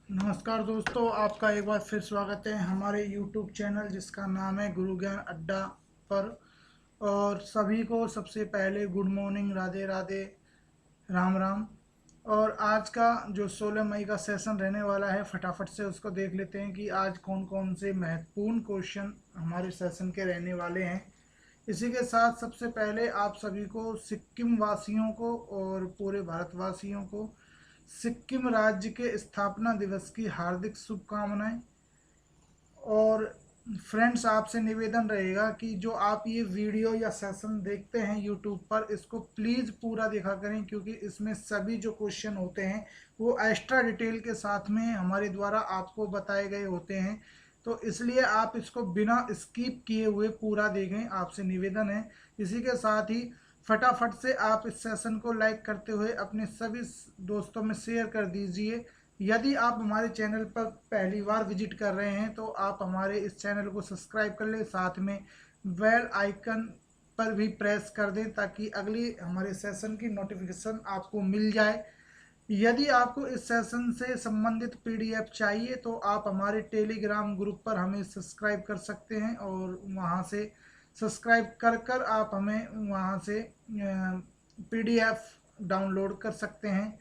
नमस्कार दोस्तों, आपका एक बार फिर स्वागत है हमारे YouTube चैनल जिसका नाम है गुरु ज्ञान अड्डा पर। और सभी को सबसे पहले गुड मॉर्निंग, राधे राधे, राम राम। और आज का जो 16 मई का सेशन रहने वाला है, फटाफट से उसको देख लेते हैं कि आज कौन कौन से महत्वपूर्ण क्वेश्चन हमारे सेशन के रहने वाले हैं। इसी के साथ सबसे पहले आप सभी को, सिक्किम वासियों को और पूरे भारतवासियों को सिक्किम राज्य के स्थापना दिवस की हार्दिक शुभकामनाएं। और फ्रेंड्स, आपसे निवेदन रहेगा कि जो आप ये वीडियो या सेशन देखते हैं यूट्यूब पर, इसको प्लीज़ पूरा देखा करें, क्योंकि इसमें सभी जो क्वेश्चन होते हैं वो एक्स्ट्रा डिटेल के साथ में हमारे द्वारा आपको बताए गए होते हैं। तो इसलिए आप इसको बिना स्किप किए हुए पूरा देखें, आपसे निवेदन है। इसी के साथ ही फटाफट से आप इस सेशन को लाइक करते हुए अपने सभी दोस्तों में शेयर कर दीजिए। यदि आप हमारे चैनल पर पहली बार विजिट कर रहे हैं तो आप हमारे इस चैनल को सब्सक्राइब कर लें, साथ में बेल आइकन पर भी प्रेस कर दें ताकि अगली हमारे सेशन की नोटिफिकेशन आपको मिल जाए। यदि आपको इस सेशन से संबंधित पीडीएफ चाहिए तो आप हमारे टेलीग्राम ग्रुप पर हमें सब्सक्राइब कर सकते हैं, और वहां से सब्सक्राइब कर कर आप हमें वहां से पीडीएफ डाउनलोड कर सकते हैं।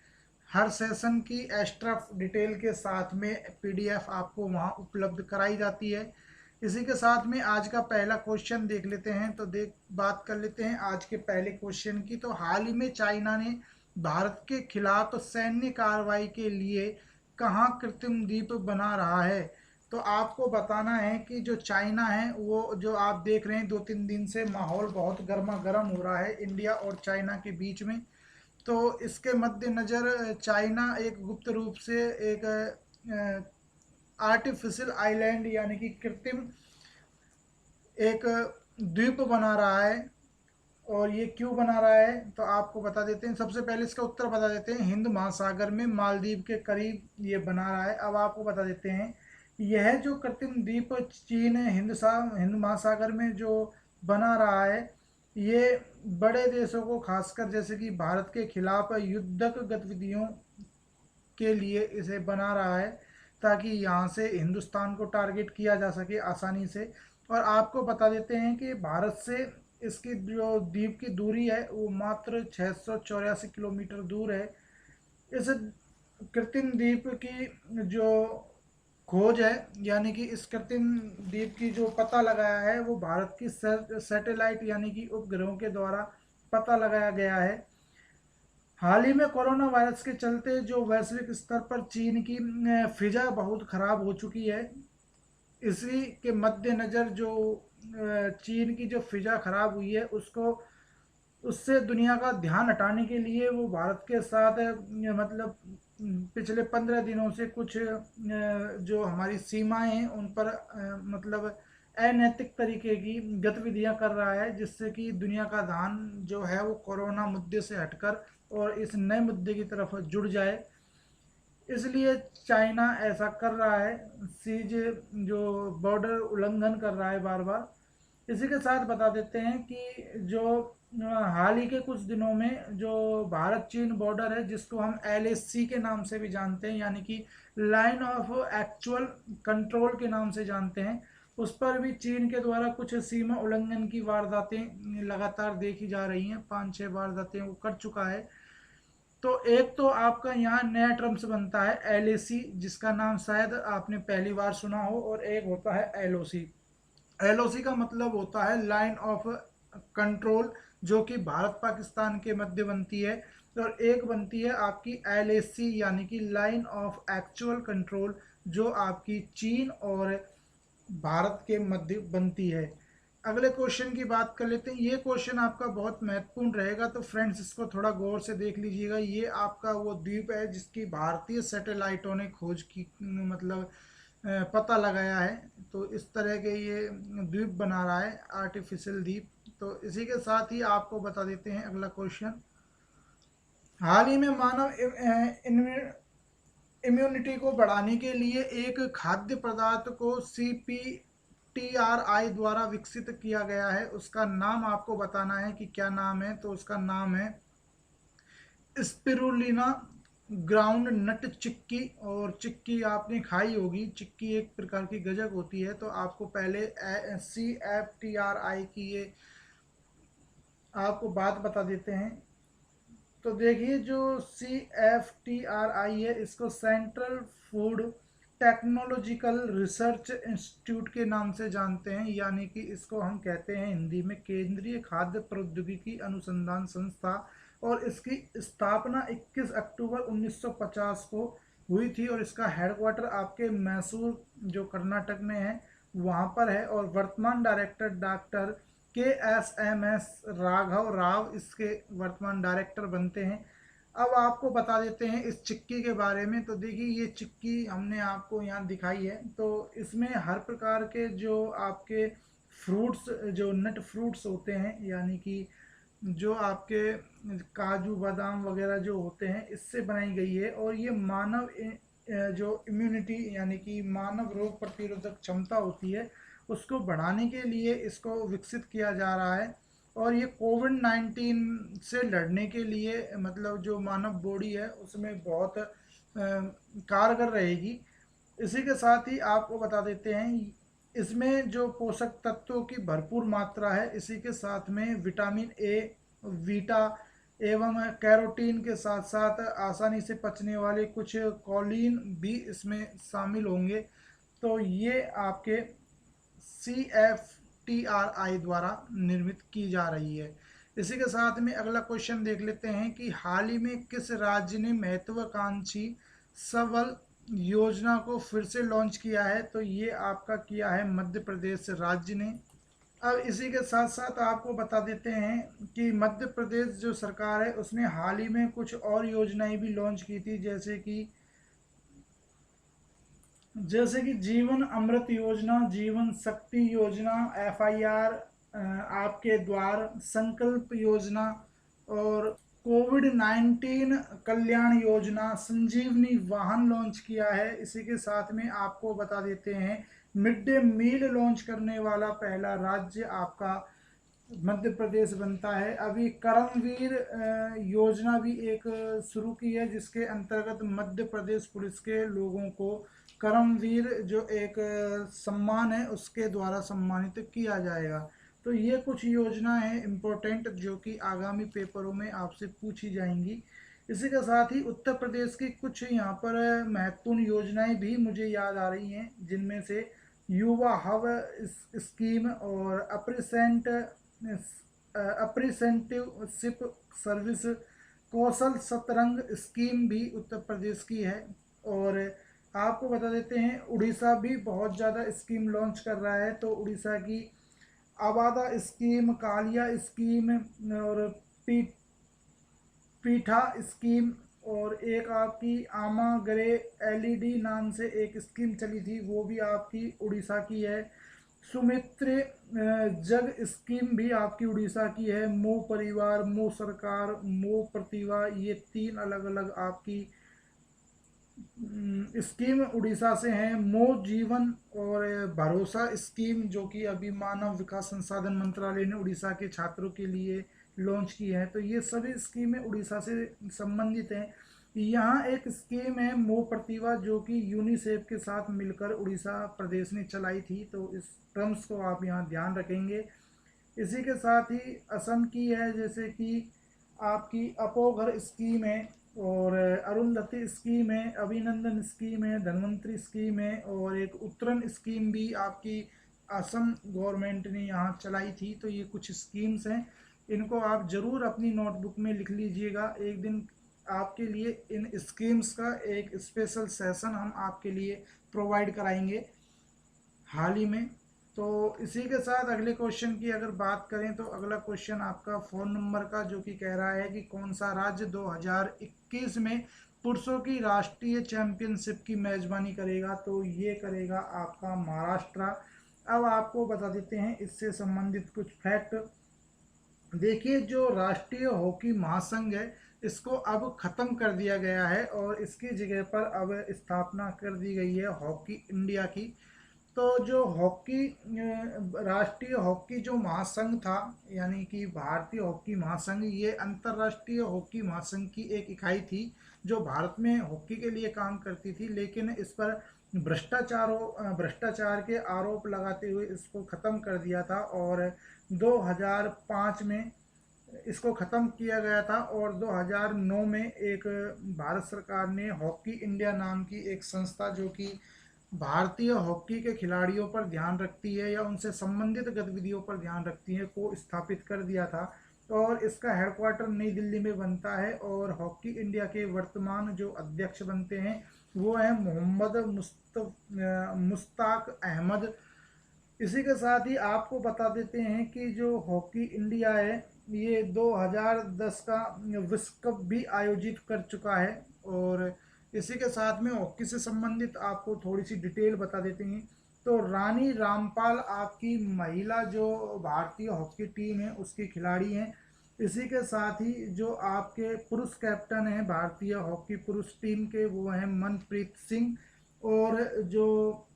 हर सेशन की एक्स्ट्रा डिटेल के साथ में पीडीएफ आपको वहां उपलब्ध कराई जाती है। इसी के साथ में आज का पहला क्वेश्चन देख लेते हैं। तो बात कर लेते हैं आज के पहले क्वेश्चन की। तो हाल ही में चाइना ने भारत के खिलाफ सैन्य कार्रवाई के लिए कहाँ कृत्रिम द्वीप बना रहा है। तो आपको बताना है कि जो चाइना है, वो जो आप देख रहे हैं 2-3 दिन से माहौल बहुत गर्मा गर्म हो रहा है इंडिया और चाइना के बीच में। तो इसके मद्देनज़र चाइना एक गुप्त रूप से एक आर्टिफिशियल आइलैंड यानी कि कृत्रिम एक द्वीप बना रहा है। और ये क्यों बना रहा है तो आपको बता देते हैं। सबसे पहले इसका उत्तर बता देते हैं। हिंद महासागर में मालदीव के करीब ये बना रहा है। अब आपको बता देते हैं, यह जो कृत्रिम द्वीप चीन हिंद महासागर में जो बना रहा है, ये बड़े देशों को, खासकर जैसे कि भारत के खिलाफ युद्धक गतिविधियों के लिए इसे बना रहा है, ताकि यहाँ से हिंदुस्तान को टारगेट किया जा सके आसानी से। और आपको बता देते हैं कि भारत से इसकी जो द्वीप की दूरी है वो मात्र 684 किलोमीटर दूर है। इस कृत्रिम द्वीप की जो खोज है, यानी कि इस कृत्रिम द्वीप की जो पता लगाया है, वो भारत की सैटेलाइट यानी कि उपग्रहों के द्वारा पता लगाया गया है। हाल ही में कोरोना वायरस के चलते जो वैश्विक स्तर पर चीन की फिजा बहुत खराब हो चुकी है। इसी के मद्देनज़र जो चीन की जो फिजा खराब हुई है, उसको उससे दुनिया का ध्यान हटाने के लिए वो भारत के साथ मतलब पिछले 15 दिनों से कुछ जो हमारी सीमाएं हैं उन पर मतलब अनैतिक तरीके की गतिविधियां कर रहा है, जिससे कि दुनिया का ध्यान जो है वो कोरोना मुद्दे से हटकर और इस नए मुद्दे की तरफ जुड़ जाए। इसलिए चाइना ऐसा कर रहा है, सीज जो बॉर्डर उल्लंघन कर रहा है बार बार। इसी के साथ बता देते हैं कि जो हाल ही के कुछ दिनों में जो भारत चीन बॉर्डर है, जिसको हम LAC के नाम से भी जानते हैं, यानी कि लाइन ऑफ एक्चुअल कंट्रोल के नाम से जानते हैं, उस पर भी चीन के द्वारा कुछ सीमा उल्लंघन की वारदातें लगातार देखी जा रही हैं। 5-6 वारदातें वो कर चुका है। तो एक तो आपका यहाँ नया टर्म्स बनता है LAC, जिसका नाम शायद आपने पहली बार सुना हो, और एक होता है LOC। LOC का मतलब होता है लाइन ऑफ कंट्रोल, जो कि भारत पाकिस्तान के मध्य बनती है। और एक बनती है आपकी LAC यानी कि लाइन ऑफ एक्चुअल कंट्रोल, जो आपकी चीन और भारत के मध्य बनती है। अगले क्वेश्चन की बात कर लेते हैं। ये क्वेश्चन आपका बहुत महत्वपूर्ण रहेगा, तो फ्रेंड्स इसको थोड़ा गौर से देख लीजिएगा। ये आपका वो द्वीप है जिसकी भारतीय सैटेलाइटों ने खोज की, मतलब पता लगाया है। तो इस तरह के ये द्वीप बना रहा है, आर्टिफिशियल द्वीप। तो इसी के साथ ही आपको बता देते हैं अगला क्वेश्चन। हाल ही में मानव इम्यूनिटी को बढ़ाने के लिए एक खाद्य पदार्थ को CPTRI द्वारा विकसित किया गया है। उसका नाम आपको बताना है कि क्या नाम है। तो उसका नाम है स्पिरुलिना ग्राउंड नट चिक्की, और चिक्की आपने खाई होगी, चिक्की एक प्रकार की गजक होती है। तो आपको पहले CFTRI की ये आपको बात बता देते हैं। तो देखिए जो CFTRI है, इसको central food technological research institute के नाम से जानते हैं, यानी कि इसको हम कहते हैं हिंदी में केंद्रीय खाद्य प्रौद्योगिकी अनुसंधान संस्था। और इसकी स्थापना 21 अक्टूबर 1950 को हुई थी, और इसका हेडक्वार्टर आपके मैसूर जो कर्नाटक में है वहाँ पर है। और वर्तमान director doctor KSMS Raghav Rao इसके वर्तमान डायरेक्टर बनते हैं। अब आपको बता देते हैं इस चिक्की के बारे में। तो देखिए ये चिक्की हमने आपको यहाँ दिखाई है, तो इसमें हर प्रकार के जो आपके फ्रूट्स, जो नट फ्रूट्स होते हैं, यानी कि जो आपके काजू बादाम वगैरह जो होते हैं, इससे बनाई गई है। और ये मानव जो इम्यूनिटी यानी कि मानव रोग प्रतिरोधक क्षमता होती है उसको बढ़ाने के लिए इसको विकसित किया जा रहा है। और ये कोविड-19 से लड़ने के लिए, मतलब जो मानव बॉडी है उसमें बहुत कारगर रहेगी। इसी के साथ ही आपको बता देते हैं इसमें जो पोषक तत्वों की भरपूर मात्रा है, इसी के साथ में विटामिन ए, वीटा एवं कैरोटीन के साथ साथ आसानी से पचने वाले कुछ कॉलिन भी इसमें शामिल होंगे। तो ये आपके CFTRI द्वारा निर्मित की जा रही है। इसी के साथ में अगला क्वेश्चन देख लेते हैं कि हाल ही में किस राज्य ने महत्वाकांक्षी सबल योजना को फिर से लॉन्च किया है? तो ये आपका किया है मध्य प्रदेश राज्य ने। अब इसी के साथ साथ आपको बता देते हैं कि मध्य प्रदेश जो सरकार है उसने हाल ही में कुछ और योजनाएं भी लॉन्च की थी, जैसे कि जीवन अमृत योजना, जीवन शक्ति योजना, FIR आपके द्वार, संकल्प योजना, और कोविड-19 कल्याण योजना, संजीवनी वाहन लॉन्च किया है। इसी के साथ में आपको बता देते हैं मिड डे मील लॉन्च करने वाला पहला राज्य आपका मध्य प्रदेश बनता है। अभी कर्मवीर योजना भी एक शुरू की है, जिसके अंतर्गत मध्य प्रदेश पुलिस के लोगों को कर्मवीर जो एक सम्मान है उसके द्वारा सम्मानित किया जाएगा। तो ये कुछ योजनाएं हैं इम्पोर्टेंट, जो कि आगामी पेपरों में आपसे पूछी जाएंगी। इसी के साथ ही उत्तर प्रदेश की कुछ यहाँ पर महत्वपूर्ण योजनाएं भी मुझे याद आ रही हैं, जिनमें से युवा हब स्कीम और apprenticeship service, Kaushal Satrang scheme भी उत्तर प्रदेश की है। और आपको बता देते हैं उड़ीसा भी बहुत ज़्यादा स्कीम लॉन्च कर रहा है। तो उड़ीसा की आबादा स्कीम, कालिया स्कीम, और पी पीठा स्कीम, और एक आपकी आमागरे LED नाम से एक स्कीम चली थी, वो भी आपकी उड़ीसा की है। सुमित्र जग स्कीम भी आपकी उड़ीसा की है। मो परिवार, मो सरकार, मो प्रतिभा, ये 3 अलग अलग आपकी स्कीम उड़ीसा से हैं। मो जीवन और भरोसा स्कीम, जो कि अभी मानव विकास संसाधन मंत्रालय ने उड़ीसा के छात्रों के लिए लॉन्च की है। तो ये सभी स्कीमें उड़ीसा से संबंधित हैं। यहाँ एक स्कीम है मो प्रतिभा, जो कि यूनिसेफ के साथ मिलकर उड़ीसा प्रदेश ने चलाई थी। तो इस टर्म्स को आप यहाँ ध्यान रखेंगे। इसी के साथ ही असम की है, जैसे कि आपकी अपोघर स्कीम है, और अरुंधति स्कीम है, अभिनंदन स्कीम है, धन्वंतरी स्कीम है, और एक उत्तरण स्कीम भी आपकी असम गवर्नमेंट ने यहाँ चलाई थी। तो ये कुछ स्कीम्स हैं, इनको आप ज़रूर अपनी नोटबुक में लिख लीजिएगा। एक दिन आपके लिए इन स्कीम्स का एक स्पेशल सेशन हम आपके लिए प्रोवाइड कराएंगे हाल ही में। तो इसी के साथ अगले क्वेश्चन की अगर बात करें, तो अगला क्वेश्चन आपका फ़ोन नंबर का, जो कि कह रहा है कि कौन सा राज्य 2021 में पुरुषों की राष्ट्रीय चैंपियनशिप की मेजबानी करेगा? तो ये करेगा आपका महाराष्ट्र। अब आपको बता देते हैं इससे संबंधित कुछ फैक्ट। देखिए जो राष्ट्रीय हॉकी महासंघ है, इसको अब ख़त्म कर दिया गया है, और इसकी जगह पर अब स्थापना कर दी गई है हॉकी इंडिया की। तो जो हॉकी राष्ट्रीय हॉकी जो महासंघ था, यानी कि भारतीय हॉकी महासंघ, ये अंतर्राष्ट्रीय हॉकी महासंघ की एक इकाई थी, जो भारत में हॉकी के लिए काम करती थी, लेकिन इस पर भ्रष्टाचार के आरोप लगाते हुए इसको ख़त्म कर दिया था, और 2005 में इसको ख़त्म किया गया था। और 2009 में एक भारत सरकार ने हॉकी इंडिया नाम की एक संस्था, जो कि भारतीय हॉकी के खिलाड़ियों पर ध्यान रखती है या उनसे संबंधित गतिविधियों पर ध्यान रखती है, को स्थापित कर दिया था। और इसका हेडक्वार्टर नई दिल्ली में बनता है, और हॉकी इंडिया के वर्तमान जो अध्यक्ष बनते हैं वो हैं मोहम्मद मुश्ताक अहमद। इसी के साथ ही आपको बता देते हैं कि जो हॉकी इंडिया है ये 2010 का विश्व कप भी आयोजित कर चुका है। और इसी के साथ में हॉकी से संबंधित आपको थोड़ी सी डिटेल बता देते हैं। तो रानी रामपाल आपकी महिला जो भारतीय हॉकी टीम है उसकी खिलाड़ी हैं। इसी के साथ ही जो आपके पुरुष कैप्टन हैं भारतीय हॉकी पुरुष टीम के, वो हैं मनप्रीत सिंह। और जो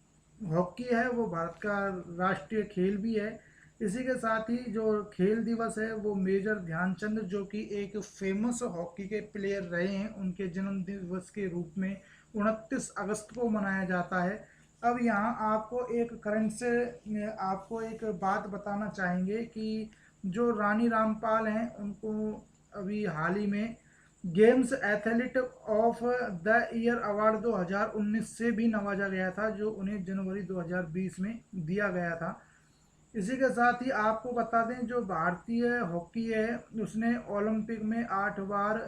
हॉकी है वो भारत का राष्ट्रीय खेल भी है। इसी के साथ ही जो खेल दिवस है वो मेजर ध्यानचंद, जो कि एक फेमस हॉकी के प्लेयर रहे हैं, उनके जन्म दिवस के रूप में 29 अगस्त को मनाया जाता है। अब यहाँ आपको एक करंट से आपको एक बात बताना चाहेंगे कि जो रानी रामपाल हैं उनको अभी हाल ही में games athlete of the year award 2019 से भी नवाजा गया था, जो उन्हें जनवरी 2020 में दिया गया था। इसी के साथ ही आपको बता दें जो भारतीय हॉकी है उसने ओलंपिक में 8 बार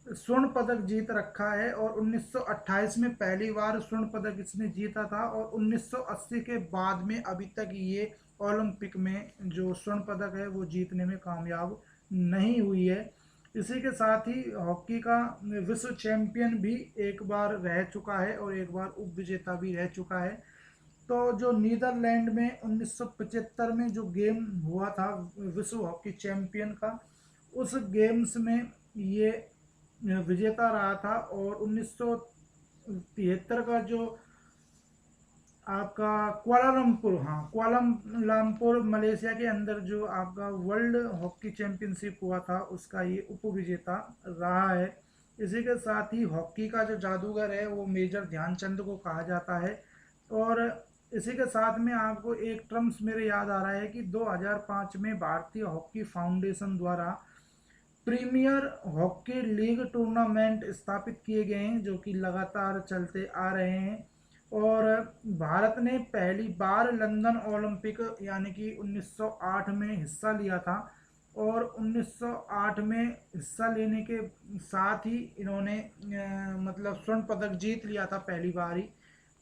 स्वर्ण पदक जीत रखा है, और 1928 में पहली बार स्वर्ण पदक इसने जीता था, और 1980 के बाद में अभी तक ये ओलंपिक में जो स्वर्ण पदक है वो जीतने में कामयाब नहीं हुई है। इसी के साथ ही हॉकी का विश्व चैंपियन भी एक बार रह चुका है और एक बार उप विजेता भी रह चुका है। तो जो नीदरलैंड में 1975 में जो गेम हुआ था विश्व हॉकी चैंपियन का, उस गेम्स में ये विजेता रहा था। और 1973 का जो आपका कुआलालंपुर, हाँ कुआलालंपुर मलेशिया के अंदर जो आपका वर्ल्ड हॉकी चैंपियनशिप हुआ था उसका ये उप विजेता रहा है। इसी के साथ ही हॉकी का जो जादूगर है वो मेजर ध्यानचंद को कहा जाता है। और इसी के साथ में आपको एक टर्म्स मेरे याद आ रहा है कि 2005 में भारतीय हॉकी फाउंडेशन द्वारा प्रीमियर हॉकी लीग टूर्नामेंट स्थापित किए गए हैं, जो कि लगातार चलते आ रहे हैं। और भारत ने पहली बार लंदन ओलंपिक यानी कि 1908 में हिस्सा लिया था, और 1908 में हिस्सा लेने के साथ ही इन्होंने मतलब स्वर्ण पदक जीत लिया था पहली बार ही।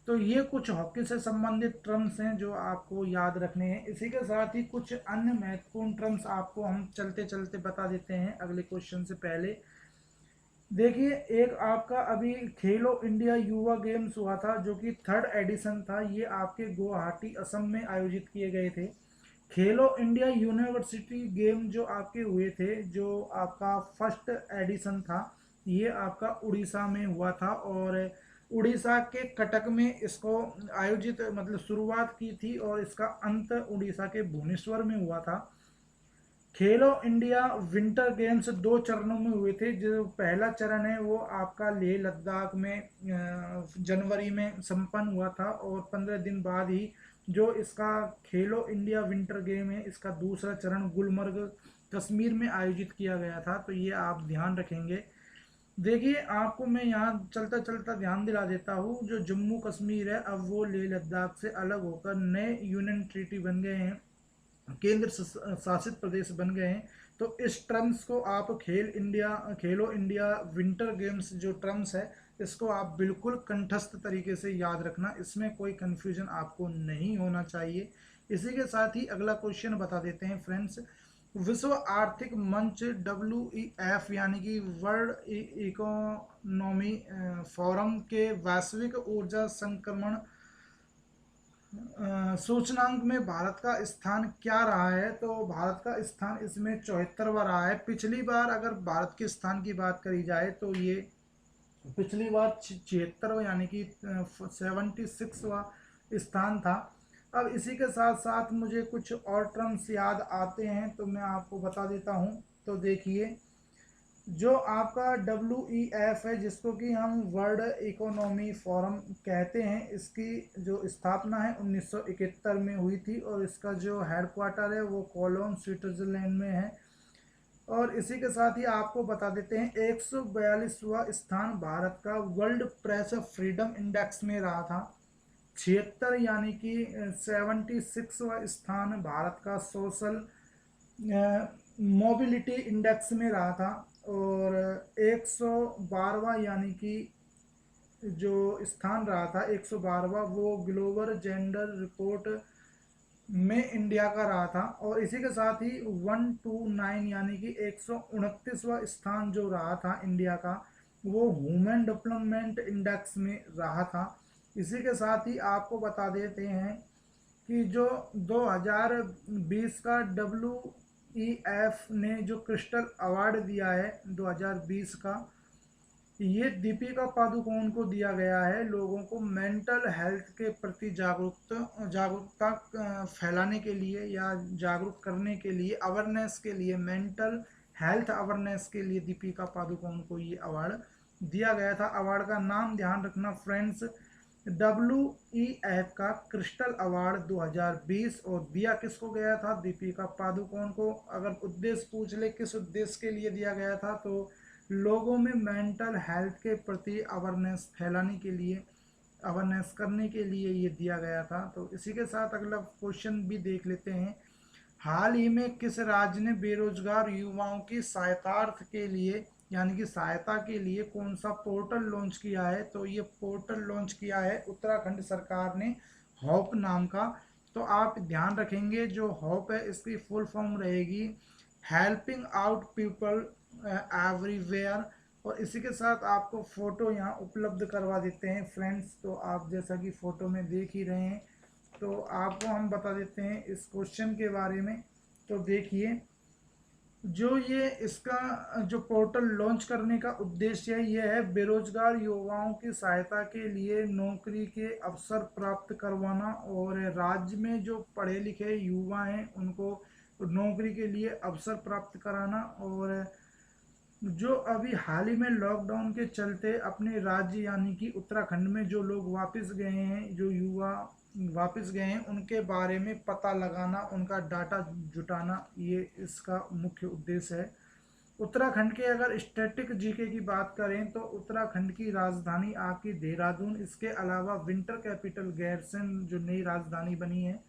तो ये कुछ हॉकी से संबंधित टर्म्स हैं जो आपको याद रखने हैं। इसी के साथ ही कुछ अन्य महत्वपूर्ण टर्म्स आपको हम चलते चलते बता देते हैं अगले क्वेश्चन से पहले। देखिए, एक आपका अभी खेलो इंडिया युवा गेम्स हुआ था जो कि 3rd एडिशन था, ये आपके गुवाहाटी असम में आयोजित किए गए थे। खेलो इंडिया यूनिवर्सिटी गेम जो आपके हुए थे, जो आपका 1st एडिशन था, ये आपका उड़ीसा में हुआ था, और उड़ीसा के कटक में इसको आयोजित मतलब शुरुआत की थी, और इसका अंत उड़ीसा के भुवनेश्वर में हुआ था। खेलो इंडिया विंटर गेम्स 2 चरणों में हुए थे। जो पहला चरण है वो आपका लेह लद्दाख में जनवरी में संपन्न हुआ था, और 15 दिन बाद ही जो इसका खेलो इंडिया विंटर गेम है इसका दूसरा चरण गुलमर्ग कश्मीर में आयोजित किया गया था। तो ये आप ध्यान रखेंगे। देखिए, आपको मैं यहाँ चलता चलता ध्यान दिला देता हूँ, जो जम्मू कश्मीर है अब वो लेह लद्दाख से अलग होकर नए यूनियन टेरिटरी बन गए हैं, केंद्र शासित प्रदेश बन गए हैं। तो इस टर्म्स को आप खेलो इंडिया विंटर गेम्स जो टर्म्स है इसको आप बिल्कुल कंठस्थ तरीके से याद रखना, इसमें कोई कंफ्यूजन आपको नहीं होना चाहिए। इसी के साथ ही अगला क्वेश्चन बता देते हैं फ्रेंड्स। विश्व आर्थिक मंच WEF यानी कि वर्ल्ड इकोनॉमी फोरम के वैश्विक ऊर्जा संक्रमण सूचकांक में भारत का स्थान क्या रहा है? तो भारत का स्थान इसमें 74वां रहा है। पिछली बार अगर भारत के स्थान की बात करी जाए तो ये पिछली बार 76वां यानी कि 76वां स्थान था। अब इसी के साथ साथ मुझे कुछ और टर्म्स याद आते हैं तो मैं आपको बता देता हूँ। तो देखिए, जो आपका WEF है, जिसको कि हम वर्ल्ड इकोनॉमी फोरम कहते हैं, इसकी जो स्थापना है 1971 में हुई थी और इसका जो हेडक्वार्टर है वो कोलोन स्विट्जरलैंड में है। और इसी के साथ ही आपको बता देते हैं 142वां स्थान भारत का वर्ल्ड प्रेस फ्रीडम इंडेक्स में रहा था। 76 यानी कि 76वां स्थान भारत का सोशल मोबिलिटी इंडेक्स में रहा था। और 112वां यानी कि जो स्थान रहा था 112वां, वो ग्लोबल जेंडर रिपोर्ट में इंडिया का रहा था। और इसी के साथ ही 129 यानी कि 129वां स्थान जो रहा था इंडिया का, वो ह्यूमन डेवलपमेंट इंडेक्स में रहा था। इसी के साथ ही आपको बता देते हैं कि जो 2020 का WEF ने जो क्रिस्टल अवार्ड दिया है 2020 का, ये दीपिका पादुकोण को दिया गया है। लोगों को मेंटल हेल्थ के प्रति जागरूकता फैलाने के लिए या जागरूक करने के लिए, अवेयरनेस के लिए, मेंटल हेल्थ अवेयरनेस के लिए दीपिका पादुकोण को ये अवार्ड दिया गया था। अवार्ड का नाम ध्यान रखना फ्रेंड्स, WEF का क्रिस्टल अवार्ड 2020। और दिया किसको गया था? दीपिका पादुकोण को। अगर उद्देश्य पूछ ले किस उद्देश्य के लिए दिया गया था, तो लोगों में मेंटल हेल्थ के प्रति अवेयरनेस फैलाने के लिए, अवेयरनेस करने के लिए ये दिया गया था। तो इसी के साथ अगला क्वेश्चन भी देख लेते हैं। हाल ही में किस राज्य ने बेरोजगार युवाओं की सहायतार्थ के लिए, यानी कि सहायता के लिए कौन सा पोर्टल लॉन्च किया है? तो ये पोर्टल लॉन्च किया है उत्तराखंड सरकार ने, हॉप नाम का। तो आप ध्यान रखेंगे, जो हॉप है इसकी फुल फॉर्म रहेगी हेल्पिंग आउट पीपल एवरीवेयर। और इसी के साथ आपको फोटो यहाँ उपलब्ध करवा देते हैं फ्रेंड्स। तो आप जैसा कि फोटो में देख ही रहे हैं, तो आपको हम बता देते हैं इस क्वेश्चन के बारे में। तो देखिए, जो ये इसका जो पोर्टल लॉन्च करने का उद्देश्य है, ये है बेरोजगार युवाओं की सहायता के लिए नौकरी के अवसर प्राप्त करवाना। और राज्य में जो पढ़े लिखे युवा हैं उनको नौकरी के लिए अवसर प्राप्त कराना। और जो अभी हाल ही में लॉकडाउन के चलते अपने राज्य यानी कि उत्तराखंड में जो लोग वापस गए हैं, जो युवा वापस गए हैं, उनके बारे में पता लगाना, उनका डाटा जुटाना, ये इसका मुख्य उद्देश्य है। उत्तराखंड के अगर स्टैटिक जीके की बात करें, तो उत्तराखंड की राजधानी आपकी देहरादून, इसके अलावा विंटर कैपिटल गैरसैंण जो नई राजधानी बनी है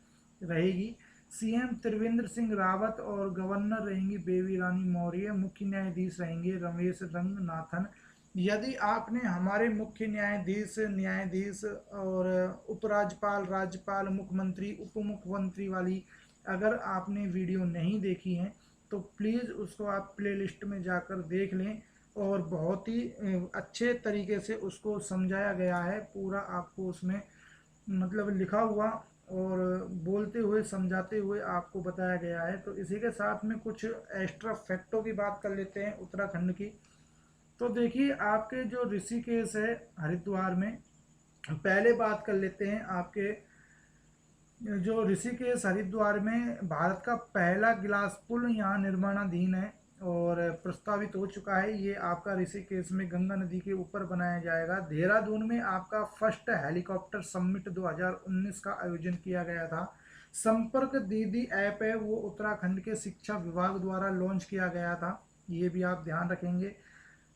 रहेगी। CM त्रिवेंद्र सिंह रावत और गवर्नर रहेंगी बेबी रानी मौर्य। मुख्य न्यायाधीश रहेंगे रमेश रंगनाथन। यदि आपने हमारे मुख्य न्यायाधीश, न्यायाधीश और उपराज्यपाल, राज्यपाल, मुख्यमंत्री, उप मुख्यमंत्री वाली अगर आपने वीडियो नहीं देखी है, तो प्लीज़ उसको आप प्लेलिस्ट में जाकर देख लें। और बहुत ही अच्छे तरीके से उसको समझाया गया है, पूरा आपको उसमें मतलब लिखा हुआ और बोलते हुए समझाते हुए आपको बताया गया है। तो इसी के साथ में कुछ एक्स्ट्रा फैक्टों की बात कर लेते हैं उत्तराखंड की। तो देखिए, आपके जो ऋषिकेश है हरिद्वार में, पहले बात कर लेते हैं आपके जो ऋषिकेश हरिद्वार में भारत का पहला गिलास पुल यहाँ निर्माणाधीन है और प्रस्तावित हो चुका है। ये आपका ऋषिकेश में गंगा नदी के ऊपर बनाया जाएगा। देहरादून में आपका फर्स्ट हेलीकॉप्टर समिट 2019 का आयोजन किया गया था। संपर्क दीदी ऐप है, वो उत्तराखंड के शिक्षा विभाग द्वारा लॉन्च किया गया था, ये भी आप ध्यान रखेंगे।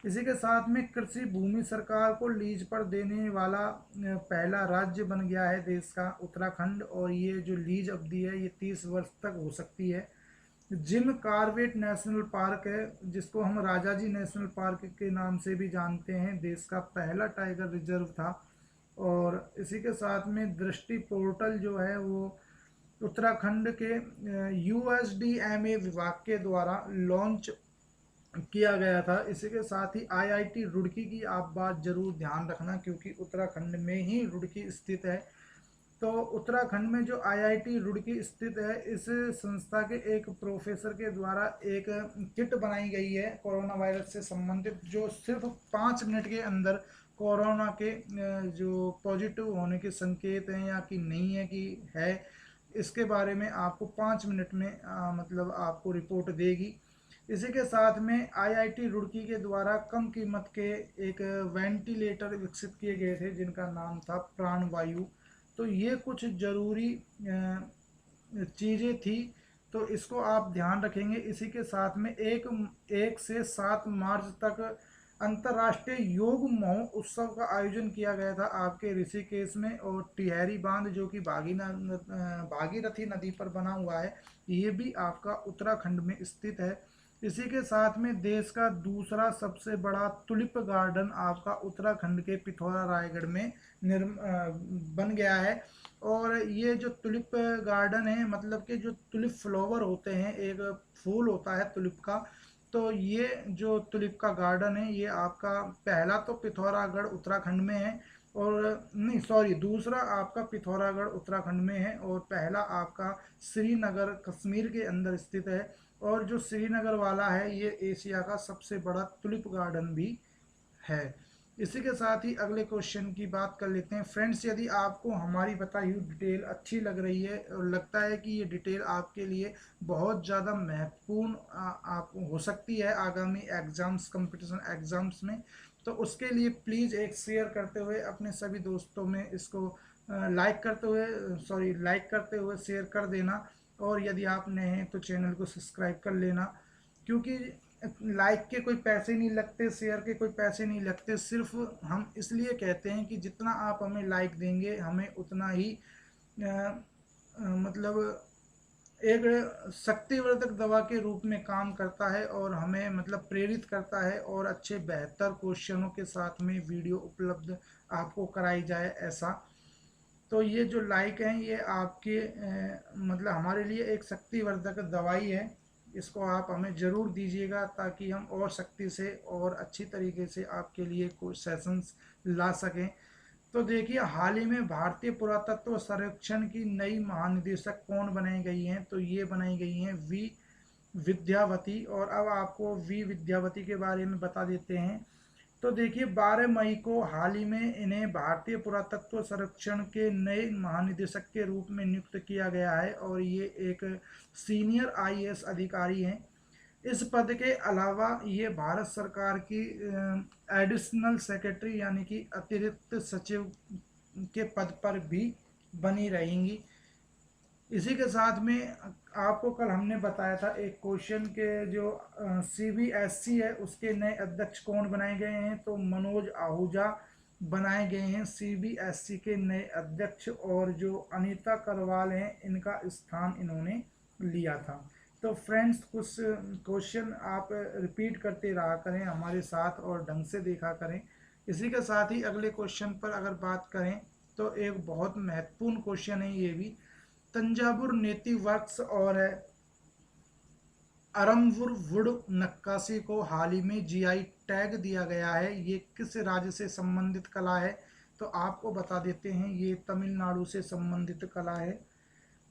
इसी के साथ में कृषि भूमि सरकार को लीज पर देने वाला पहला राज्य बन गया है देश का उत्तराखंड। और ये जो लीज अवधि है ये 30 वर्ष तक हो सकती है। जिम कार्बेट नेशनल पार्क है, जिसको हम राजाजी नेशनल पार्क के नाम से भी जानते हैं, देश का पहला टाइगर रिजर्व था। और इसी के साथ में दृष्टि पोर्टल जो है वो उत्तराखंड के USDMA विभाग के द्वारा लॉन्च किया गया था। इसी के साथ ही IIT रुड़की की आप बात जरूर ध्यान रखना, क्योंकि उत्तराखंड में ही रुड़की स्थित है। तो उत्तराखंड में जो IIT रुड़की स्थित है, इस संस्था के एक प्रोफेसर के द्वारा एक किट बनाई गई है कोरोना वायरस से संबंधित, जो सिर्फ 5 मिनट के अंदर कोरोना के जो पॉजिटिव होने के संकेत हैं या कि नहीं है कि है, इसके बारे में आपको 5 मिनट में मतलब आपको रिपोर्ट देगी। इसी के साथ में आईआईटी रुड़की के द्वारा कम कीमत के एक वेंटिलेटर विकसित किए गए थे जिनका नाम था प्राणवायु। तो ये कुछ ज़रूरी चीज़ें थी, तो इसको आप ध्यान रखेंगे। इसी के साथ में 1 से 7 मार्च तक अंतर्राष्ट्रीय योग महोत्सव का आयोजन किया गया था आपके ऋषिकेश में। और टिहरी बांध जो कि भागीरथी नदी पर बना हुआ है, ये भी आपका उत्तराखंड में स्थित है। इसी के साथ में देश का दूसरा सबसे बड़ा तुलिप गार्डन आपका उत्तराखंड के पिथौरा रायगढ़ में बन गया है। और ये जो तुलिप गार्डन है, मतलब कि जो तुलिप फ्लावर होते हैं, एक फूल होता है तुलिप का, तो ये जो तुलिप का गार्डन है ये आपका पहला तो पिथौरागढ़ उत्तराखंड में है, और नहीं सॉरी, दूसरा आपका पिथौरागढ़ उत्तराखंड में है, और पहला आपका श्रीनगर कश्मीर के अंदर स्थित है। और जो श्रीनगर वाला है ये एशिया का सबसे बड़ा तुलिप गार्डन भी है। इसी के साथ ही अगले क्वेश्चन की बात कर लेते हैं। फ्रेंड्स, यदि आपको हमारी बताई हुई डिटेल अच्छी लग रही है और लगता है कि ये डिटेल आपके लिए बहुत ज़्यादा महत्वपूर्ण आप हो सकती है आगामी एग्ज़ाम्स, कंपटीशन एग्ज़ाम्स में, तो उसके लिए प्लीज़ एक शेयर करते हुए अपने सभी दोस्तों में इसको लाइक करते हुए शेयर कर देना। और यदि आप नए हैं तो चैनल को सब्सक्राइब कर लेना, क्योंकि लाइक के कोई पैसे नहीं लगते, शेयर के कोई पैसे नहीं लगते, सिर्फ हम इसलिए कहते हैं कि जितना आप हमें लाइक देंगे हमें उतना ही मतलब एक शक्तिवर्धक दवा के रूप में काम करता है, और हमें मतलब प्रेरित करता है और अच्छे बेहतर क्वेश्चनों के साथ में वीडियो उपलब्ध आपको कराई जाए ऐसा। तो ये जो लाइक हैं ये आपके मतलब हमारे लिए एक शक्तिवर्धक दवाई है, इसको आप हमें ज़रूर दीजिएगा ताकि हम और सख्ती से और अच्छी तरीके से आपके लिए कुछ सेशंस ला सकें। तो देखिए, हाल ही में भारतीय पुरातत्व सर्वेक्षण की नई महानिदेशक कौन बनाई गई हैं, तो ये बनाई गई हैं वी विद्यावती। और अब आपको वी विद्यावती के बारे में बता देते हैं। तो देखिए, 12 मई को हाल ही में इन्हें भारतीय पुरातत्व संरक्षण के नए महानिदेशक के रूप में नियुक्त किया गया है, और ये एक सीनियर आईएएस अधिकारी हैं। इस पद के अलावा ये भारत सरकार की एडिशनल सेक्रेटरी यानी कि अतिरिक्त सचिव के पद पर भी बनी रहेंगी। इसी के साथ में आपको कल हमने बताया था एक क्वेश्चन के जो सीबीएसई है उसके नए अध्यक्ष कौन बनाए गए हैं, तो मनोज आहूजा बनाए गए हैं सीबीएसई के नए अध्यक्ष, और जो अनीता करवाल हैं इनका स्थान इन्होंने लिया था। तो फ्रेंड्स, कुछ क्वेश्चन आप रिपीट करते रहा करें हमारे साथ और ढंग से देखा करें। इसी के साथ ही अगले क्वेश्चन पर अगर बात करें तो एक बहुत महत्वपूर्ण क्वेश्चन है ये भी। तंजावुर नेति वर्क्स और अरमवुर वुड नक्काशी को हाल ही में जीआई टैग दिया गया है। ये किस राज्य से संबंधित कला है, तो आपको बता देते हैं ये तमिलनाडु से संबंधित कला है।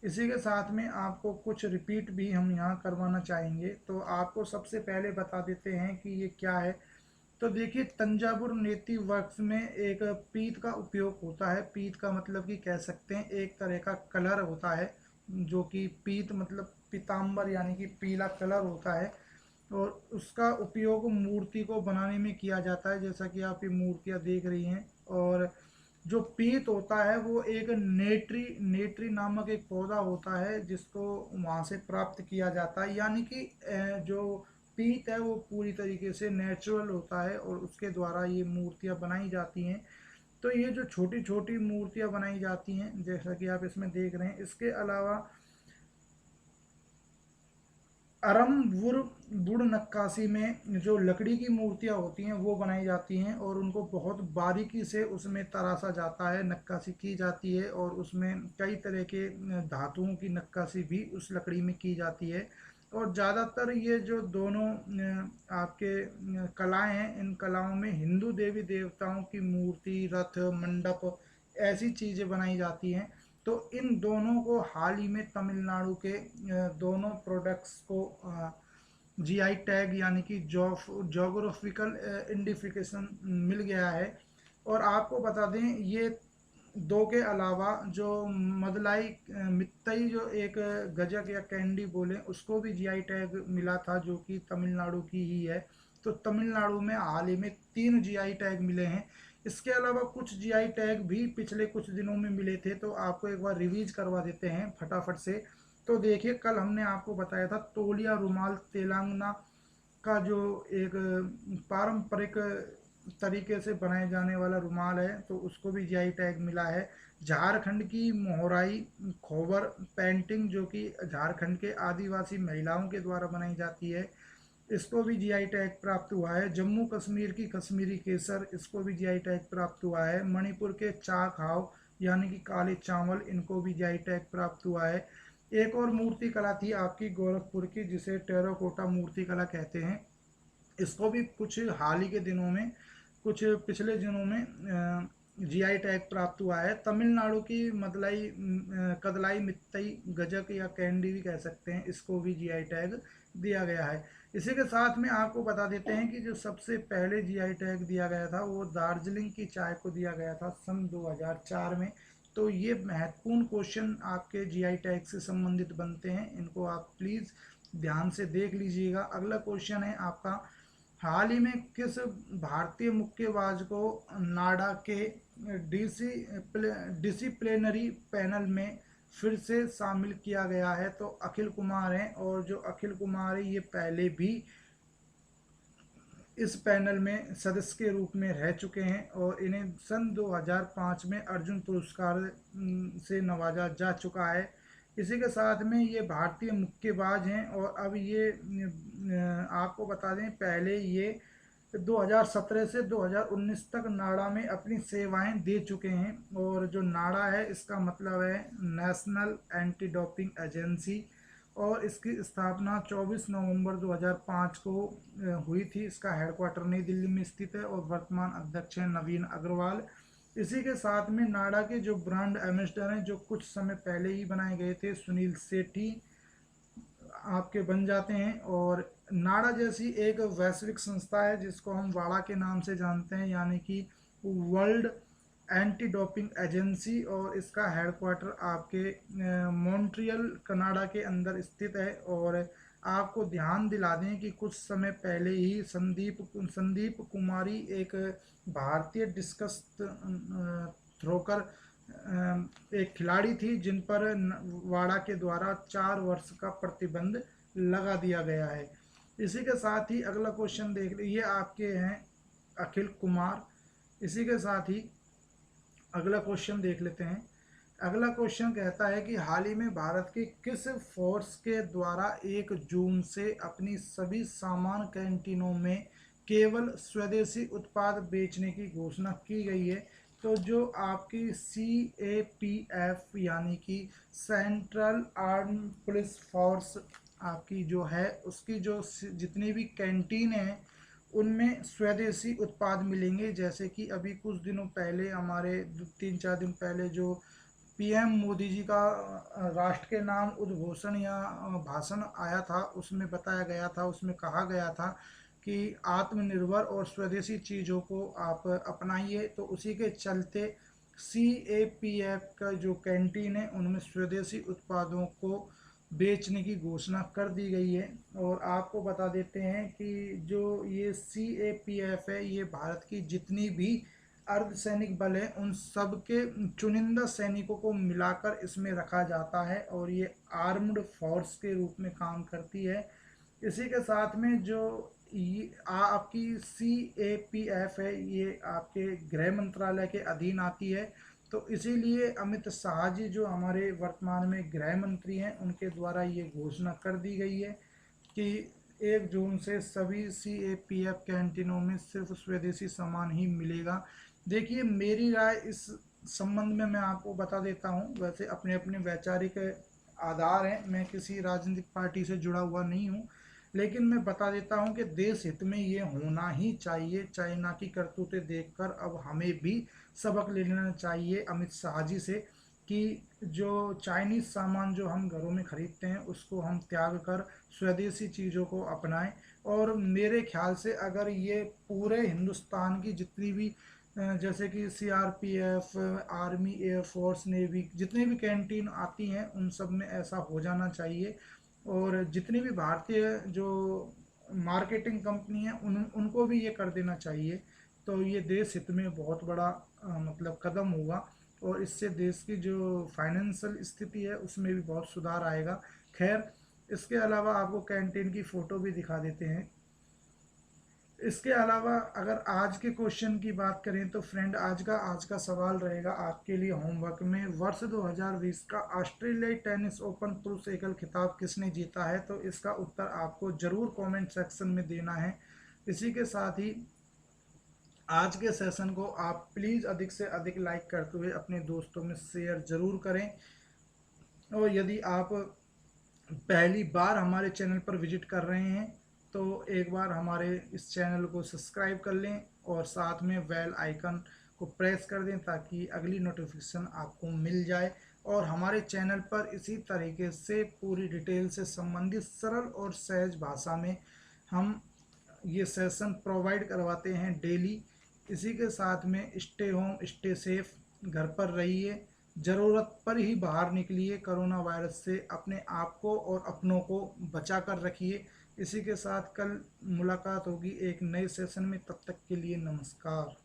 इसी के साथ में आपको कुछ रिपीट भी हम यहाँ करवाना चाहेंगे, तो आपको सबसे पहले बता देते हैं कि ये क्या है। तो देखिए, तंजावुर नेति वर्क्स में एक पीत का उपयोग होता है। पीत का मतलब कि कह सकते हैं एक तरह का कलर होता है, जो कि पीत मतलब पीताम्बर यानी कि पीला कलर होता है, और उसका उपयोग मूर्ति को बनाने में किया जाता है, जैसा कि आप ये मूर्तियाँ देख रही हैं। और जो पीत होता है वो एक नेट्री नेट्री नामक एक पौधा होता है जिसको वहाँ से प्राप्त किया जाता है, यानी कि जो पीत है वो पूरी तरीके से नेचुरल होता है, और उसके द्वारा ये मूर्तियाँ बनाई जाती हैं। तो ये जो छोटी छोटी मूर्तियाँ बनाई जाती हैं जैसा कि आप इसमें देख रहे हैं। इसके अलावा अरमवुर वुड नक्काशी में जो लकड़ी की मूर्तियाँ होती हैं वो बनाई जाती हैं, और उनको बहुत बारीकी से उसमें तराशा जाता है, नक्काशी की जाती है, और उसमें कई तरह के धातुओं की नक्काशी भी उस लकड़ी में की जाती है। और ज़्यादातर ये जो दोनों आपके कलाएं हैं, इन कलाओं में हिंदू देवी देवताओं की मूर्ति, रथ, मंडप ऐसी चीज़ें बनाई जाती हैं। तो इन दोनों को हाल ही में तमिलनाडु के दोनों प्रोडक्ट्स को जीआई टैग यानी कि जोग्राफिकल इंडिफिकेशन मिल गया है। और आपको बता दें ये दो के अलावा जो मदलाई मित्तई जो एक गजक या कैंडी बोले, उसको भी जीआई टैग मिला था, जो कि तमिलनाडु की ही है। तो तमिलनाडु में हाल ही में 3 जीआई टैग मिले हैं। इसके अलावा कुछ जीआई टैग भी पिछले कुछ दिनों में मिले थे, तो आपको एक बार रिवीज करवा देते हैं फटाफट से। तो देखिए, कल हमने आपको बताया था तोलिया रुमाल तेलंगाना का जो एक पारंपरिक तरीके से बनाए जाने वाला रुमाल है, तो उसको भी जीआई टैग मिला है। झारखंड की मोहराई खोबर पेंटिंग, जो कि झारखंड के आदिवासी महिलाओं के द्वारा बनाई जाती है, इसको भी जीआई टैग प्राप्त हुआ है। जम्मू कश्मीर की कश्मीरी केसर, इसको भी जीआई टैग प्राप्त हुआ है। मणिपुर के चा खाओ यानी कि काले चावल, इनको भी जीआई टैग प्राप्त हुआ है। एक और मूर्ति कला थी आपकी गोरखपुर की, जिसे टेराकोटा मूर्ति कला कहते हैं, इसको भी कुछ हाल ही के दिनों में, कुछ पिछले दिनों में जीआई टैग प्राप्त हुआ है। तमिलनाडु की कदलाई मित्तई गजक या कैंडी भी कह सकते हैं, इसको भी जीआई टैग दिया गया है। इसी के साथ में आपको बता देते हैं कि जो सबसे पहले जीआई टैग दिया गया था वो दार्जिलिंग की चाय को दिया गया था सन 2004 में। तो ये महत्वपूर्ण क्वेश्चन आपके जीआई टैग से संबंधित बनते हैं, इनको आप प्लीज़ ध्यान से देख लीजिएगा। अगला क्वेश्चन है आपका, हाल ही में किस भारतीय मुक्केबाज को नाडा के डिसिप्लिनरी पैनल में फिर से शामिल किया गया है? तो अखिल कुमार हैं, और जो अखिल कुमार है ये पहले भी इस पैनल में सदस्य के रूप में रह चुके हैं, और इन्हें सन 2005 में अर्जुन पुरस्कार से नवाजा जा चुका है। इसी के साथ में ये भारतीय मुक्केबाज हैं, और अब ये आपको बता दें, पहले ये 2017 से 2019 तक नाडा में अपनी सेवाएं दे चुके हैं। और जो नाडा है इसका मतलब है नेशनल एंटी डोपिंग एजेंसी, और इसकी स्थापना 24 नवंबर 2005 को हुई थी। इसका हेडक्वार्टर नई दिल्ली में स्थित है, और वर्तमान अध्यक्ष हैं नवीन अग्रवाल। इसी के साथ में नाडा के जो ब्रांड एम्बेसडर हैं, जो कुछ समय पहले ही बनाए गए थे, सुनील सेठी आपके बन जाते हैं। और नाडा जैसी एक वैश्विक संस्था है जिसको हम वाड़ा के नाम से जानते हैं, यानी कि वर्ल्ड एंटी डोपिंग एजेंसी, और इसका हेडक्वार्टर आपके मॉन्ट्रियल कनाडा के अंदर स्थित है। और आपको ध्यान दिला दें कि कुछ समय पहले ही संदीप कुमारी एक भारतीय डिस्कस थ्रोकर एक खिलाड़ी थी, जिन पर वाड़ा के द्वारा 4 वर्ष का प्रतिबंध लगा दिया गया है। इसी के साथ ही अगला क्वेश्चन देख लीजिए, आपके हैं अखिल कुमार। इसी के साथ ही अगला क्वेश्चन देख लेते हैं। अगला क्वेश्चन कहता है कि हाल ही में भारत की किस फोर्स के द्वारा 1 जून से अपनी सभी सामान कैंटीनों में केवल स्वदेशी उत्पाद बेचने की घोषणा की गई है? तो जो आपकी CAPF यानी कि सेंट्रल आर्म पुलिस फोर्स आपकी जो है, उसकी जो जितनी भी कैंटीन हैं उनमें स्वदेशी उत्पाद मिलेंगे। जैसे कि अभी कुछ दिनों पहले, हमारे 3-4 दिन पहले, जो पीएम मोदी जी का राष्ट्र के नाम उद्घोषण या भाषण आया था, उसमें बताया गया था, उसमें कहा गया था कि आत्मनिर्भर और स्वदेशी चीज़ों को आप अपनाइए। तो उसी के चलते CAPF का जो कैंटीन है उनमें स्वदेशी उत्पादों को बेचने की घोषणा कर दी गई है। और आपको बता देते हैं कि जो ये CAPF है, ये भारत की जितनी भी अर्धसैनिक बल है उन सब के चुनिंदा सैनिकों को मिलाकर इसमें रखा जाता है, और ये आर्म्ड फोर्स के रूप में काम करती है। इसी के साथ में जो आपकी CAPF है, ये आपके गृह मंत्रालय के अधीन आती है। तो इसीलिए अमित शाह जी, जो हमारे वर्तमान में गृह मंत्री हैं, उनके द्वारा ये घोषणा कर दी गई है कि 1 जून से सभी CAPF कैंटीनों में सिर्फ स्वदेशी सामान ही मिलेगा। देखिए, मेरी राय इस संबंध में मैं आपको बता देता हूँ, वैसे अपने अपने वैचारिक आधार हैं, मैं किसी राजनीतिक पार्टी से जुड़ा हुआ नहीं हूँ, लेकिन मैं बता देता हूँ कि देश हित में ये होना ही चाहिए। चाइना की करतूतें देखकर अब हमें भी सबक ले लेना चाहिए अमित शाह जी से, कि जो चाइनीज़ सामान जो हम घरों में ख़रीदते हैं उसको हम त्याग कर स्वदेशी चीज़ों को अपनाएं। और मेरे ख्याल से अगर ये पूरे हिंदुस्तान की जितनी भी जैसे कि सीआरपीएफ, आर्मी, एयरफोर्स, नेवी, जितने भी कैंटीन आती हैं उन सब में ऐसा हो जाना चाहिए। और जितनी भी भारतीय जो मार्केटिंग कंपनी है उनको भी ये कर देना चाहिए। तो ये देश हित में बहुत बड़ा मतलब कदम होगा, और इससे देश की जो फाइनेंशियल स्थिति है उसमें भी बहुत सुधार आएगा। खैर, इसके अलावा आपको कैंटीन की फ़ोटो भी दिखा देते हैं। इसके अलावा अगर आज के क्वेश्चन की बात करें तो फ्रेंड, आज का सवाल रहेगा आपके लिए होमवर्क में, वर्ष 2020 का ऑस्ट्रेलियाई टेनिस ओपन पुरुष एकल खिताब किसने जीता है? तो इसका उत्तर आपको जरूर कमेंट सेक्शन में देना है। इसी के साथ ही आज के सेशन को आप प्लीज़ अधिक से अधिक लाइक करते हुए अपने दोस्तों में शेयर जरूर करें। और यदि आप पहली बार हमारे चैनल पर विजिट कर रहे हैं तो एक बार हमारे इस चैनल को सब्सक्राइब कर लें और साथ में बेल आइकन को प्रेस कर दें ताकि अगली नोटिफिकेशन आपको मिल जाए। और हमारे चैनल पर इसी तरीके से पूरी डिटेल से संबंधित सरल और सहज भाषा में हम ये सेशन प्रोवाइड करवाते हैं डेली। इसी के साथ में स्टे होम, स्टे सेफ, घर पर रहिए, ज़रूरत पर ही बाहर निकलिए, कोरोना वायरस से अपने आप को और अपनों को बचा कर रखिए। इसी के साथ कल मुलाकात होगी एक नए सेशन में, तब तक के लिए नमस्कार।